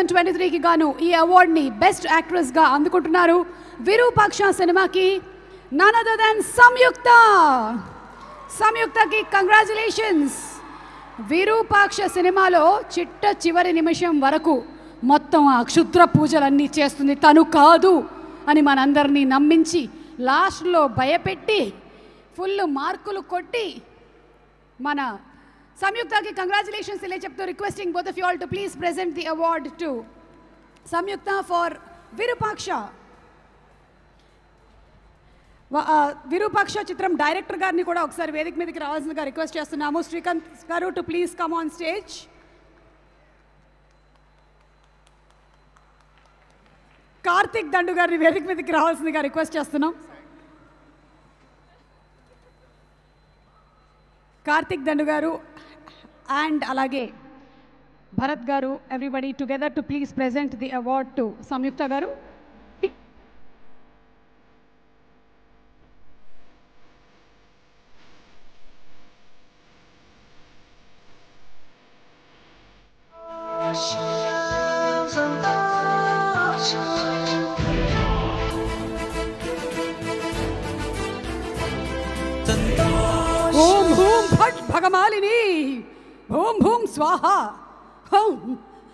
2023 కి గాను ఈ అవార్డ్ ని బెస్ట్ యాక్ట్రెస్ గా అందుకుంటున్నారు విరూపాక్ష సినిమాకి నన్ అదర్ దెన్ సంయుక్తకి కంగ్రాచులేషన్స్. విరూపాక్ష సినిమాలో చిట్ట చివరి నిమిషం వరకు మొత్తం ఆ క్షుద్ర పూజలన్నీ చేస్తుంది తను కాదు అని మనందరినీ నమ్మించి లాస్ట్లో భయపెట్టి ఫుల్ మార్కులు కొట్టి మన సంయుక్తకి కంగ్రాచులేషన్స్ ఇలా చెప్తూ requesting both of you all to please present the award to Samyuktha for Virupaksha. Virupaksha చిత్రం డైరెక్టర్ గారిని కూడా ఒకసారి వేదిక మీదకి రావాల్సిందిగా రిక్వెస్ట్ చేస్తున్నాము. శ్రీకాంత్ గారు to please come on stage. Karthik దండు గారిని వేదిక మీదకి రావాల్సిందిగా రిక్వెస్ట్ చేస్తున్నాం. కార్తిక్ దండు గారు అండ్ అలాగే Bharat garu everybody together to please present the award to Samyuktha garu. ఓం భూం భట్ భగమాలిని ఓం భూం స్వాహ ఓం